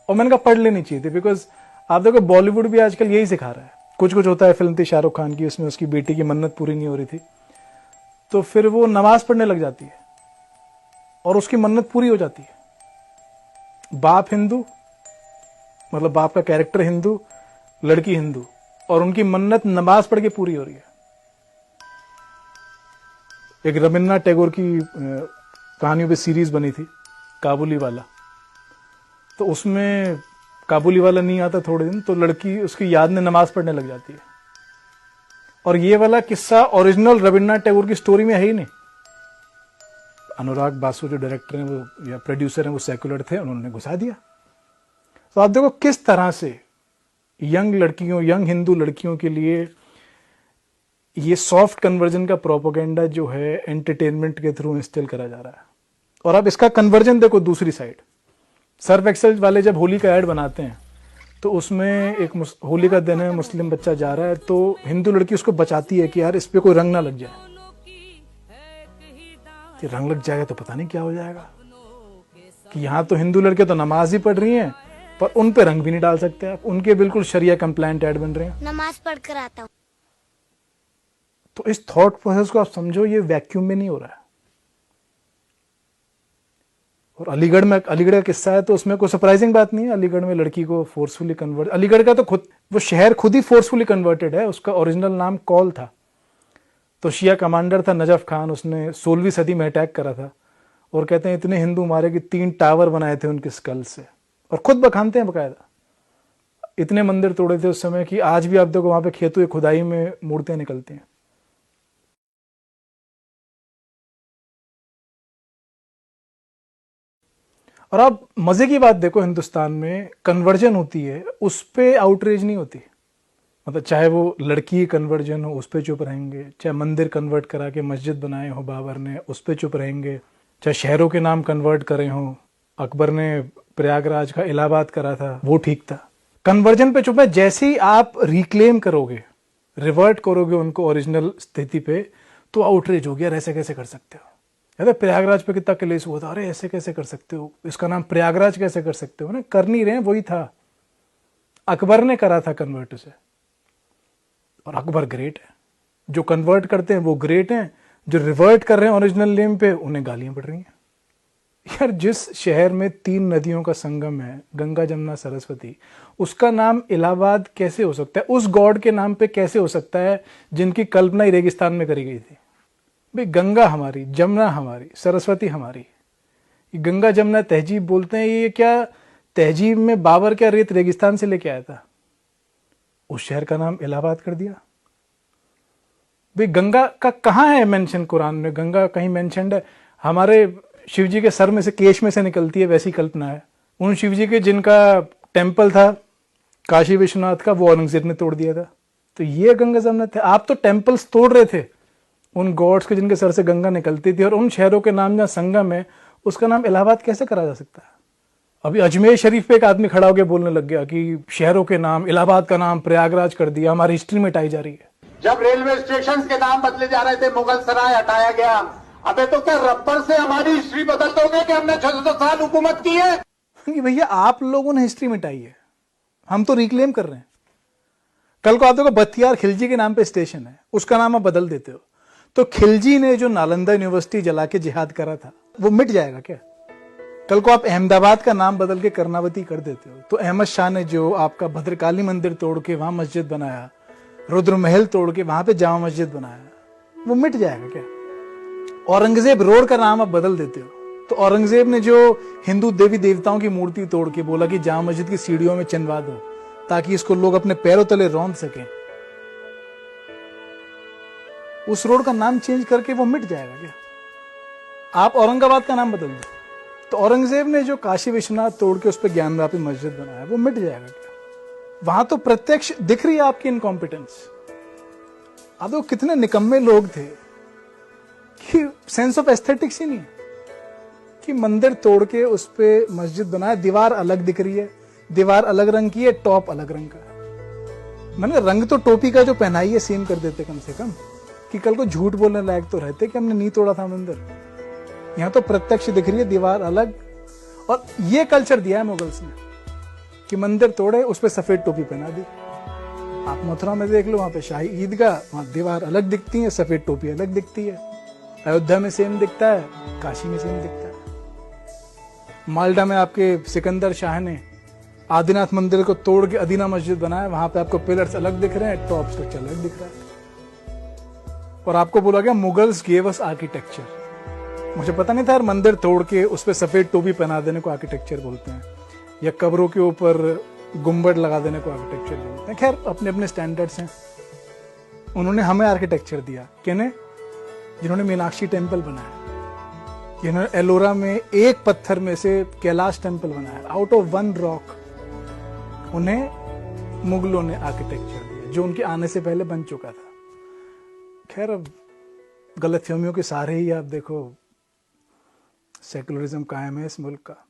और मैंने कहा पढ़ लेनी चाहिए थी, बिकॉज आप देखो बॉलीवुड भी आजकल यही सिखा रहा है। कुछ कुछ होता है, फिल्म थी शाहरुख खान की, उसमें उसकी बेटी की मन्नत पूरी नहीं हो रही थी, तो फिर वो नमाज पढ़ने लग जाती है और उसकी मन्नत पूरी हो जाती है। बाप हिंदू, मतलब बाप का कैरेक्टर हिंदू, लड़की हिंदू, और उनकी मन्नत नमाज पढ़ के पूरी हो रही है। एक रविन्द्रनाथ टैगोर की कहानियों पे सीरीज बनी थी, काबुली वाला, तो उसमें काबुली वाला नहीं आता थोड़े दिन, तो लड़की उसकी याद में नमाज पढ़ने लग जाती है। और ये वाला किस्सा ओरिजिनल रविन्द्रनाथ टैगोर की स्टोरी में है ही नहीं। अनुराग बासु जो डायरेक्टर हैं वो या प्रोड्यूसर हैं वो सेक्युलर थे, उन्होंने घुसा दिया। तो आप देखो किस तरह से यंग लड़कियों, यंग हिंदू लड़कियों के लिए ये सॉफ्ट कन्वर्जन का प्रोपेगेंडा जो है एंटरटेनमेंट के थ्रू इंस्टॉल करा जा रहा है। और अब इसका कन्वर्जन देखो दूसरी साइड, सर्फ एक्सेल वाले जब होली का ऐड बनाते हैं तो उसमें एक होली का दिन है, मुस्लिम बच्चा जा रहा है, तो हिंदू लड़की उसको बचाती है कि यार इस पे कोई रंग ना लग जाए, कि रंग लग जाएगा तो पता नहीं क्या हो जाएगा, कि यहाँ तो हिंदू लड़के तो नमाज ही पढ़ रही हैं पर उन पे रंग भी नहीं डाल सकते आप, उनके बिल्कुल शरिया कंप्लायंट ऐड बन रहे हैं। नमाज पढ़ कर आता हूँ। तो इस थॉट प्रोसेस को आप समझो, ये वैक्यूम में नहीं हो रहा है। और अलीगढ़ का किस्सा है, तो उसमें कोई सरप्राइजिंग बात नहीं है। अलीगढ़ में लड़की को फोर्सफुली कन्वर्ट, अलीगढ़ का तो खुद वो शहर खुद ही फोर्सफुली कन्वर्टेड है। उसका ओरिजिनल नाम कौल था, तो शिया कमांडर था नजफ खान, उसने 16वीं सदी में अटैक करा था, और कहते हैं इतने हिंदू मारे कि 3 टावर बनाए थे उनके स्कल से, और खुद बखानते हैं बकायदा। इतने मंदिर तोड़े थे उस समय कि आज भी आप देखो वहां पे खेतों की खुदाई में मूर्तियां निकलती हैं। और आप मजे की बात देखो, हिंदुस्तान में कन्वर्जन होती है उस पे आउटरीच नहीं होती। मतलब चाहे वो लड़की कन्वर्जन हो उस पे चुप रहेंगे, चाहे मंदिर कन्वर्ट करा के मस्जिद बनाए हो बाबर ने उस पे चुप रहेंगे, चाहे शहरों के नाम कन्वर्ट करे हो, अकबर ने प्रयागराज का इलाहाबाद करा था वो ठीक था, कन्वर्जन पे चुप है। जैसे ही आप रिक्लेम करोगे, रिवर्ट करोगे उनको ओरिजिनल स्थिति पे, तो आउटरीच हो गया, ऐसे कैसे कर सकते हो। याद है प्रयागराज पे कितना क्लेश हुआ था, अरे ऐसे कैसे कर सकते हो, इसका नाम प्रयागराज कैसे कर सकते हो ना, कर नहीं रहे, वही था, अकबर ने करा था कन्वर्ट उसे। और अकबर ग्रेट है, जो कन्वर्ट करते हैं वो ग्रेट हैं, जो रिवर्ट कर रहे हैं ओरिजिनल नेम पे उन्हें गालियां पड़ रही हैं। यार जिस शहर में 3 नदियों का संगम है, गंगा जमुना सरस्वती, उसका नाम इलाहाबाद कैसे हो सकता है, उस गॉड के नाम पे कैसे हो सकता है जिनकी कल्पना ही रेगिस्तान में करी गई थी। भाई गंगा हमारी, जमुना हमारी, सरस्वती हमारी, गंगा जमुना तहजीब बोलते हैं, ये क्या तहजीब में बाबर क्या रेत रेगिस्तान से लेके आया था, उस शहर का नाम इलाहाबाद कर दिया। भाई गंगा का कहाँ है मेंशन कुरान में, गंगा कहीं मेंशन्ड है? हमारे शिव जी के सर में से, केश में से निकलती है, वैसी कल्पना है। उन शिव जी के जिनका टेम्पल था काशी विश्वनाथ का, वो औरंगजेब ने तोड़ दिया था, तो ये गंगा जमुना थे। आप तो टेम्पल्स तोड़ रहे थे उन गॉड्स के जिनके सर से गंगा निकलती थी, और उन शहरों के नाम जहाँ संगम है उसका नाम इलाहाबाद कैसे करा जा सकता है? अभी अजमेर शरीफ पे एक आदमी खड़ा होकर बोलने लग गया कि शहरों के नाम, इलाहाबाद का नाम प्रयागराज कर दिया, हमारी हिस्ट्री मिटाई जा रही है। जब रेलवे स्टेशन के नाम बदले जा रहे थे, मुगल सराय हटाया गया, अबे तो क्या रबर से हमारी हिस्ट्री बदल दोगे कि हमने 600 साल हुकूमत की है? भैया आप लोगों ने हिस्ट्री मिटाई है, हम तो रिक्लेम कर रहे हैं। कल को आप देखो बख्तियार खिलजी के नाम पे स्टेशन है, उसका नाम आप बदल देते हो, तो खिलजी ने जो नालंदा यूनिवर्सिटी जला के जिहाद करा था वो मिट जाएगा क्या? कल को आप अहमदाबाद का नाम बदल के कर्नावती कर देते हो, तो अहमद शाह ने जो आपका भद्रकाली मंदिर तोड़ के वहां मस्जिद बनाया, रुद्र महल तोड़ के वहां पे जामा मस्जिद बनाया, वो मिट जाएगा क्या? औरंगजेब रोड का नाम आप बदल देते हो, तो औरंगजेब ने जो हिंदू देवी देवताओं की मूर्ति तोड़ के बोला कि जामा मस्जिद की सीढ़ियों में चिनवा दो ताकि इसको लोग अपने पैरों तले रौंद सकें, उस रोड का नाम चेंज करके वो मिट जाएगा क्या? आप औरंगाबाद का नाम बदल दो, तो औरंगजेब ने जो काशी विश्वनाथ तोड़ के उस पर ज्ञानवापी मस्जिद बनाया वो मिट जाएगा क्या? वहां तो प्रत्यक्ष दिख रही है आपकी इनकॉम्पिटेंस। अब वो कितने निकम्मे लोग थे कि सेंस ऑफ एस्थेटिक्स ही नहीं, कि मंदिर तोड़ के उस पे मस्जिद बनाया, दीवार अलग दिख रही है, दीवार अलग रंग की है, टॉप अलग रंग का है। मैंने रंग तो टोपी का जो पहनाई है सेम कर देते कम से कम, कि कल को झूठ बोलने लायक तो रहते कि हमने नहीं तोड़ा था मंदिर। यहां तो प्रत्यक्ष दिख रही है, दीवार अलग। और ये कल्चर दिया है मुगल्स ने, कि मंदिर तोड़े, उस पर सफेद टोपी पहना दी। आप मथुरा में देख लो, वहां पे शाही ईदगाह, वहां दीवार अलग दिखती है, सफेद टोपी अलग दिखती है। अयोध्या में सेम दिखता है, काशी में सेम दिखता है। माल्टा में आपके सिकंदर शाह ने आदिनाथ मंदिर को तोड़ के अदीना मस्जिद बनाया, वहां पे आपको पिलर्स अलग दिख रहे हैं, टॉप स्ट्रक्चर अलग दिख रहा है। और आपको बोला गया मुगल्स गेव अस आर्किटेक्चर। मुझे पता नहीं था यार, मंदिर तोड़ के उस पर सफेद टोपी पहना देने को आर्किटेक्चर बोलते हैं, या कब्रों के ऊपर गुंबद लगा देने को आर्किटेक्चर बोलते हैं। खैर, अपने अपने स्टैंडर्ड्स हैं। उन्होंने हमें आर्किटेक्चर दिया, किन्हें? जिन्होंने मीनाक्षी टेम्पल बनाया, जिन्होंने एलोरा में एक पत्थर में से कैलाश टेम्पल बनाया, आउट ऑफ वन रॉक। उन्हें मुगलों ने आर्किटेक्चर दिया, जो उनके आने से पहले बन चुका था। खैर, अब गलतफहमियों के सारे ही आप देखो, सेकुलरिज्म कायम है इस मुल्क का।